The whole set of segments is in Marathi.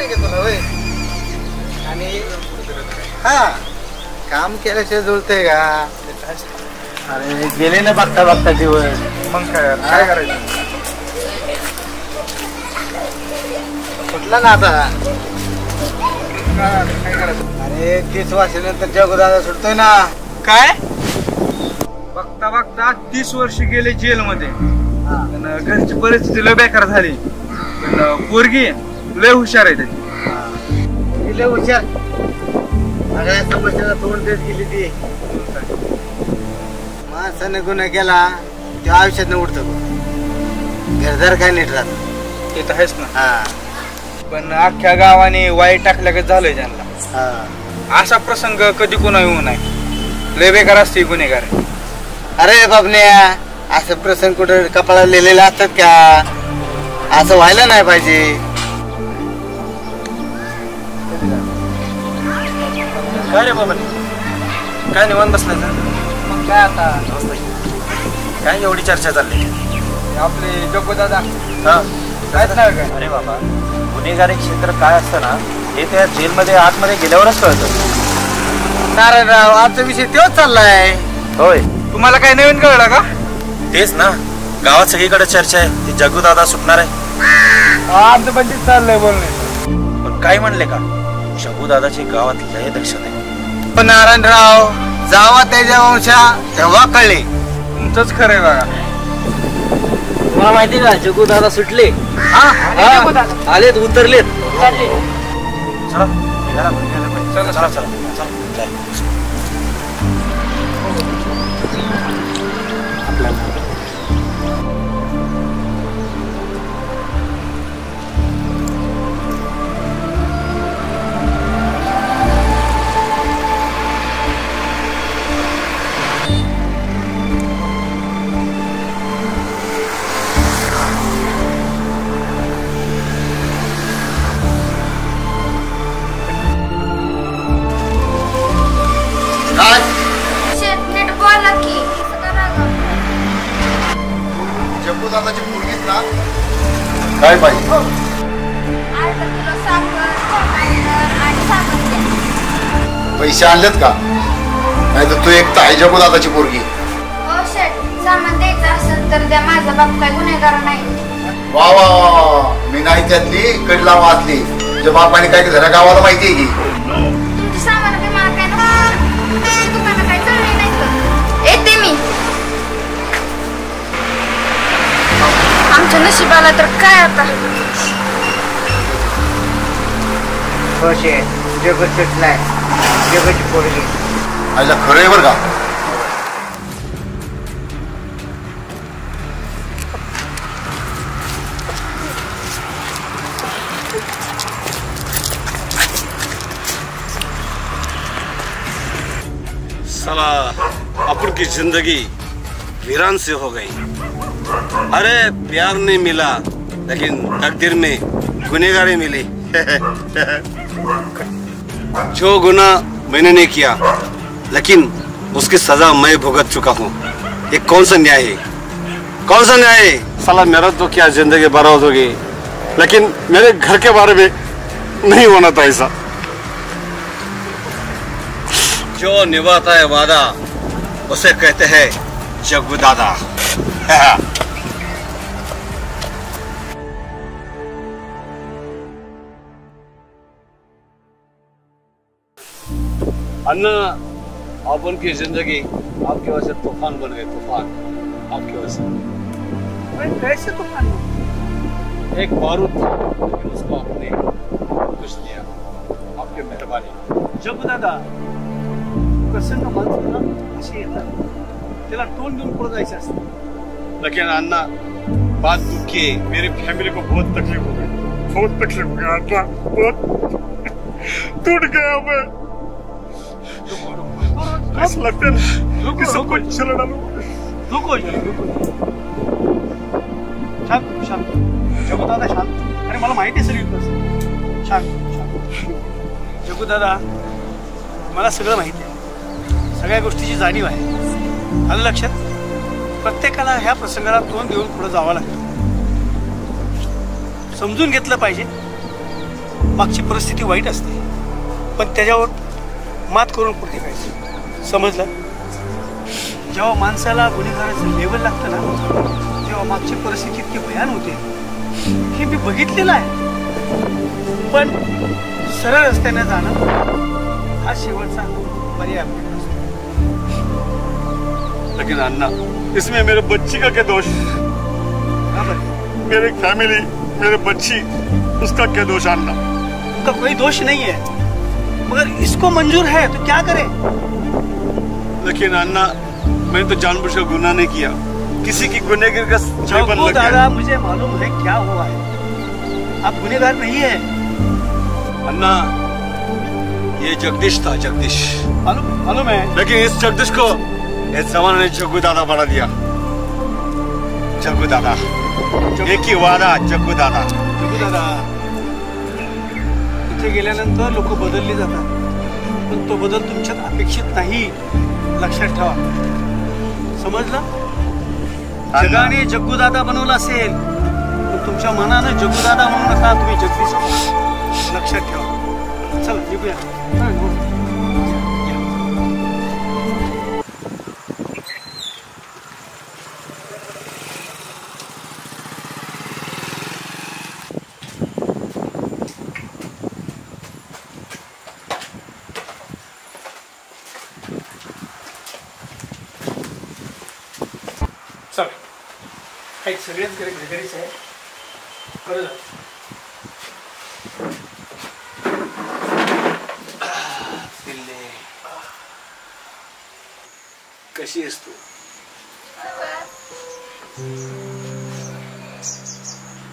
नाही का तुला होय? आणि हा काम केल्याशिवाय जुळतंय का? अरे गेले ना बघता बघता दिवस. मग काय करायचं? सुटला ना आता. काय करायचं? अरे 30 वर्षानंतर जगुदादा सुटतोय ना. काय बघता बघता 30 वर्ष गेले जेलमध्ये. घरची परिस्थिती लय बेकार झाली. पण पोरगी लय हुशार आहे त्याची. लय हुशार. सगळ्या समस्याला तोंड देत गेली ती. माणसाने गुन्हा केला ते आयुष्यात उठतो. घरदार काय नीट राहत. ते तर आहेच ना. पण अख्ख्या गावाने वाईट टाकल्यागत झालंय त्यांना. असा प्रसंग कधी कोणा येऊ नये. लय बेकार असते गुन्हेगार. अरे बाबन्या असं प्रसंग कुठं कपाळाला लिहिलेले असतात का? असं व्हायला नाही पाहिजे. काय रे बाबा काय निवांत बसलाय का? मग काय आता काय एवढी चर्चा चालली? आपले जगुदादा हा कायच नाही काय. अरे बाबा गुन्हेगारी क्षेत्र काय असतं ना हे त्या जेलमध्ये आतमध्ये गेल्यावरच कळतं. नारायणराव आजचा विषय तोच चाललाय. होय तुम्हाला काही नवीन कळलं का? तेच ना गावात सगळीकडे चर्चा आहे ती जगुदादा सुटणार आहे. आमचं पण तेच चाललंय बोलणे. पण काय म्हणले का जगुदादाची गावात लय दक्षता आहे. पण नारायणराव जावा त्याच्या वंशा तेव्हा कळले. तुमचंच खरंय बघा. तुम्हाला माहिती का जगुदादा सुटले. आलेत उतरलेत. चला चला चला चला जगुदादाची मुलगीच ना. काय पाहिजे? पैसे आणलेत का? नाही तर तू एक तर आहे जगुदादाची पोरगी. सामान द्यायचं असेल तर द्या. माझा बाप काय गुन्हेगार नाही. वा वा वा मी नाही त्यातली कडला वाचली. तुझ्या बापाने काय घरा गावाला माहिती आहे की? तुमची सामान बी मला काय नको. दुकानं काय चळली नाही तर येते मी. आमच्या नशिबाला तर काय आता. जगत सुटलाय. जगाची पोरगी आयला खरं आहे बरं का? साला अपन की जिंदगी वीरान से हो गई. अरे प्यार नहीं मिला लेकिन तकदीर में गुनहगारी मिली. जो गुनाह मैंने नहीं किया लेकिन उसकी सजा मैं भुगत चुका हूँ. ये कौन सा न्याय है? कौन सा न्याय है? साला मेरा तो क्या जिंदगी बर्बाद हो गई लेकिन मेरे घर के बारे में नहीं होना था ऐसा. जो निभाता है वादा उसे कहते हैं जगुदादा. अन्ना अपन की जिंदगी आपकी वजह से तूफान बन गए. तूफान आपकी वजह से. कैसे तूफान? एक बारूद था लेकिन उसको आपने कुछ दिया. आपकी मेहरबानी. जगुदादा प्रसन्न माणसं ना अशी येतात. त्याला तोंड देऊन पुढे जायचं असतं. लेकिन अन्ना बात दुखी है. मेरी फैमिली को बहुत तकलीफ हो गई. बहुत तकलीफ हो गया अन्ना. बहुत टूट गया मैं. ऐसा लगता है कि सब कुछ चला डालू. रुको शांत शांत. जगुदादा शांत. अरे मला माहिती आहे सगळी. शांत. जगुदादा मला सगळं माहिती आहे. सगळ्या गोष्टीची जाणीव आहे. आलं लक्षात? प्रत्येकाला ह्या प्रसंगाला तोंड देऊन पुढे जावं लागतं. समजून घेतलं पाहिजे. मागची परिस्थिती वाईट असते, पण त्याच्यावर मात करून पुढे जायचं. समजलं? जेव्हा माणसाला गुन्हेगाराचं लेवल लागतं ना, तेव्हा मागची परिस्थिती इतकी भयान होते. हे मी बघितलेलं आहे. पण सरळ रस्त्याने जाणं हा शेवटचा पर्याय आपल्याला असतो. लेकिन अन्ना, इसमें मेरे बच्ची का क्या दोष? मेरी फैमिली, मेरे बच्ची, उसका क्या दोष अन्ना? उनका कोई दोष नहीं है, मगर इसको मंजूर है तो क्या करे? लेकिन अन्ना, मैंने तो जानबूझकर गुनाह नहीं किया. किसी की गुनहगार का जीवन लग दादा, गया. मुझे मालूम है क्या हुआ है. आप गुनहगार नहीं है. अन्ना, ये जगदीश था, जगदीश. मालूम है. लेकिन इस जगदीश को इस जमाने ने जग्गू दादा बना दिया. जग्गू दादा, एक ही वादा, जग्गू दादा. जग्गू दादा, इथे गेल्यानंतर लोक बदलली जातात, पण तो बदल तुमच्यात अपेक्षित नाही. लक्षात ठेवा. समजलं? जगाने जग्गू दादा बनवला असेल, पण तुमच्या मनानं जग्गू दादा म्हणू नका, तुम्ही जगदीश व्हा. लक्षात ठेवा. चला निघूया. चल, काही सगळेच घरीच आहे. बरं, कशी आहेस तू?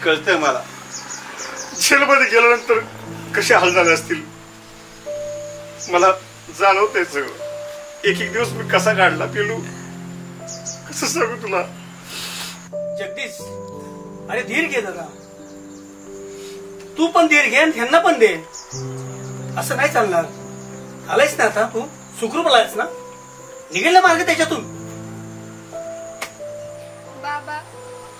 कळतंय मला, जेलमध्ये गेल्यानंतर कसे हाल झाले असतील. मला जाणवतंय सगळं. एक एक दिवस मी कसा काढला पिलू, कसं सांगू तुला. जगदीश, अरे धीर घे दादा. तू पण धीर घे आणि त्यांना पण दे. असं नाही चालणार. आलायस ना आता, तू सुखरूप आलायस ना, निघेल ना मार्ग त्याच्यातून. बाबा,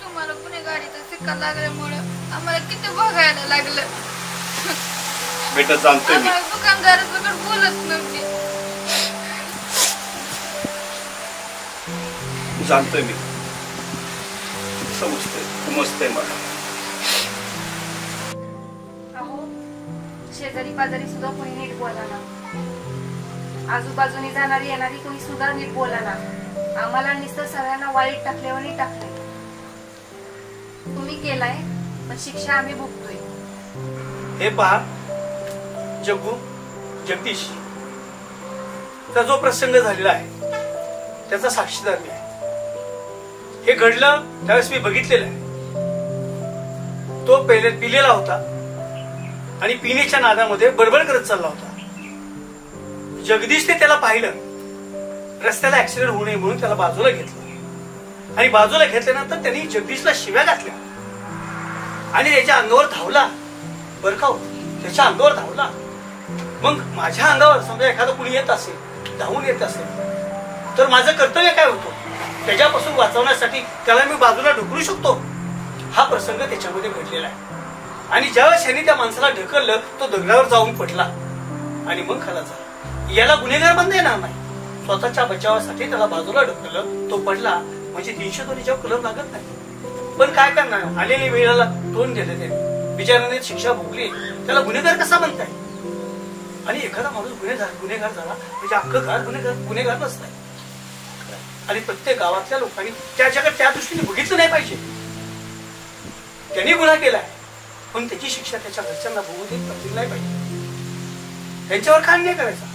तुम्हाला गुन्हेगारीचा शिक्का लागल्यामुळे आम्हाला किती बघायला लागलं. बेटा जाणतोय मी. आम्हाला दुकानदारासकट बोलत नव्हती. जाणतोय मी, समजतंय, समजतंय मला. अहो, शेजारी पाजारी सुद्धा कोणी नीट बोला ना. आजूबाजूनी जाणारी येणारी कोणी सुद्धा नीट बोला ना. आम्हाला नुसतं सगळ्यांना वाईट टाकल्यावर टाकलंय. तुम्ही केलाय, पण शिक्षा आम्ही भोगतोय. हे पहा जग्गू, जगदीश, चा जो प्रसंग झालेला आहे त्याचा साक्षीदार मी आहे. हे घडलं त्यावेळेस मी बघितलेलं आहे. तो पहिले पिलेला होता आणि पिण्याच्या नादामध्ये बडबड करत चालला होता. जगदीशने त्याला पाहिलं. रस्त्याला ऍक्सिडेंट होऊ नये म्हणून त्याला बाजूला घेतलं आणि बाजूला घेतल्यानंतर त्यांनी जगदीशला शिव्या घातल्या आणि त्याच्या अंगावर धावला. बरं का, त्याच्या अंगावर धावला. मग माझ्या अंगावर समजा एखादं कुणी येत असेल, धावून येत असेल, तर माझं कर्तव्य काय होतं? त्याच्यापासून वाचवण्यासाठी त्याला मी बाजूला ढकलू शकतो. हा प्रसंग त्याच्यामध्ये घडलेला आहे. आणि ज्यावेळेस त्यांनी त्या माणसाला ढकललं, तो दगडावर जाऊन पडला आणि मग खाला झाला. याला गुन्हेगार बनता येणार नाही. स्वतःच्या बचावासाठी त्याला बाजूला ढकललं, तो पडला, म्हणजे 302 कलम लागत नाही. पण काय करणार, आलेल्या वेळेला तोंड दिलं त्याने, बिचाराने शिक्षा भोगली. त्याला गुन्हेगार कसा बनताय? आणि एखादा माणूस गुन्हेगार झाला म्हणजे अख्खं घर गुन्हेगार नसताय. आणि प्रत्येक गावातल्या लोकांनी त्याच्याकडे त्या दृष्टीने बघितलं नाही पाहिजे. त्यांनी गुन्हा केलाय, पण त्याची शिक्षा त्याच्या घरच्यांना भोगू देत नाही पाहिजे. त्यांच्यावर काय नाही करायचा.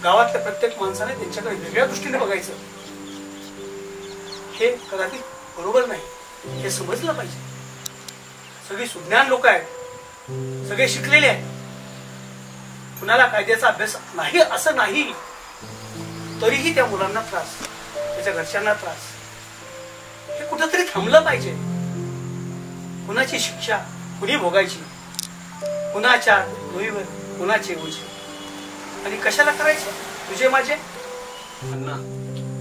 गावातल्या प्रत्येक माणसाने त्यांच्याकडे वेगळ्या दृष्टीने बघायचं. हे कदाचित बरोबर नाही, हे समजलं पाहिजे. सगळी सुज्ञान लोक आहेत, सगळे शिकलेले आहेत. कुणाला कायद्याचा अभ्यास नाही असं नाही, तरीही त्या मुलांना त्रास, त्याच्या घरच्यांना त्रास. हे कुठंतरी थांबलं पाहिजे. कुणाची शिक्षा कुणी भोगायची, कुणाच्या डोईवर कुणाचे ओझे, आणि कशाला करायचं? तुझे माझे. अन्ना,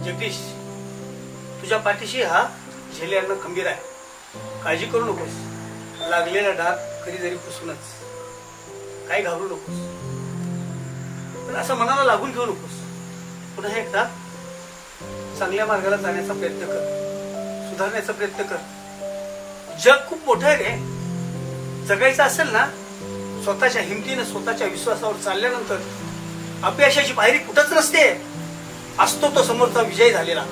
जगदीश, तुझ्या पाठीशी हा झेले अन्न खंबीर आहे. काळजी करू नकोस. लागलेला डाग कधीतरी पुसूनच. काही घाबरू नकोस, पण असं मनाला लागून घेऊ नकोस. पुन्हा एकदा चांगल्या मार्गाला जाण्याचा प्रयत्न कर, सुधारण्याचा प्रयत्न कर. जग खूप मोठं आहे रे. जगायचं असेल ना स्वतःच्या हिमतीनं, स्वतःच्या विश्वासावर चालल्यानंतर अपयशाची पायरी कुठंच नसते. असतो तो समोरचा विजय झालेला.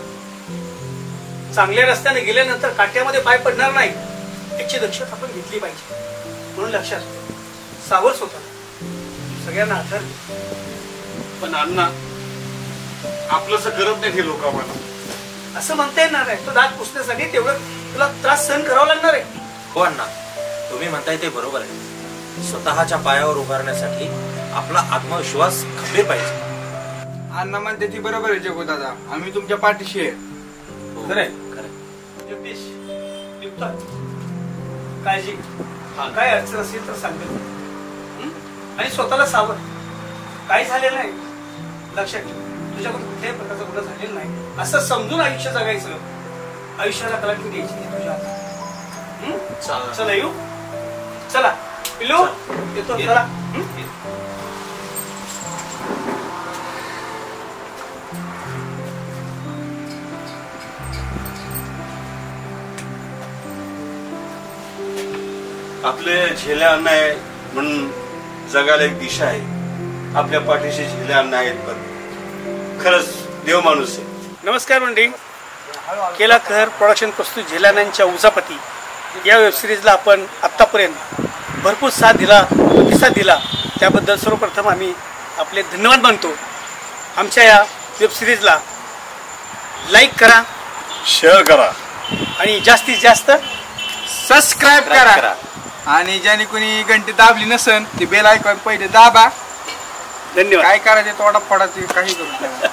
चांगल्या रस्त्याने गेल्यानंतर काट्यामध्ये पाय पडणार नाही याची दक्षता आपण घेतली पाहिजे. म्हणून लक्षात सावर स्वतः सगळ्यांना आधार दे. पण अण्णा आपलंसं करत नाही हे लोक आम्हाला. असं म्हणता येणार आहे. तो दात पुसण्यासाठी तेवढं तुला त्रास सहन करावा लागणार आहे. हो अण्णा, तुम्ही म्हणताय ते बरोबर आहे. स्वतःच्या पायावर उभारण्यासाठी आपला आत्मविश्वास खंबीर पाहिजे. अण्णा म्हणते ती बरोबर आहे जगू दादा, आम्ही तुमच्या पाठीशी आहे. खरंय. जगदीश, दीप्ता, काळजी घे. काय अडचण असेल तर सांगेल. आणि स्वतःला सावध. काही झालेलं नाही. लक्षात ठेव, तुझ्याकडून कुठल्याही प्रकारचा गुन्हा झालेला नाही असं समजून आयुष्य जगायचं. आयुष्याला कलाटणी द्यायची नाही तुझ्या हातात. चला येऊ. चला पिल्लू, येतो. चला. आपले झेल्या अण्णा आहे म्हणून जगाला एक दिशा आहे. आपल्या पाठीशी झेल्या अण्णा आहेत. पण खरंच देव माणूस आहे. नमस्कार मंडळी. केला कहर प्रोडक्शन प्रस्तुत झेलानांच्या उजापती या वेबसिरीजला आपण आत्तापर्यंत भरपूर साथ दिला, प्रतिसाद दिला, त्याबद्दल सर्वप्रथम आम्ही आपले धन्यवाद मानतो. आमच्या या वेबसिरीजला लाईक करा, शेअर करा आणि जास्तीत जास्त सबस्क्राईब करा. आणि ज्याने कोणी घंटी दाबली नसन ती बेल आयकॉन पहिले दाबा. धन्यवाद. काय करायचे तोडा फोडा ते काही करू.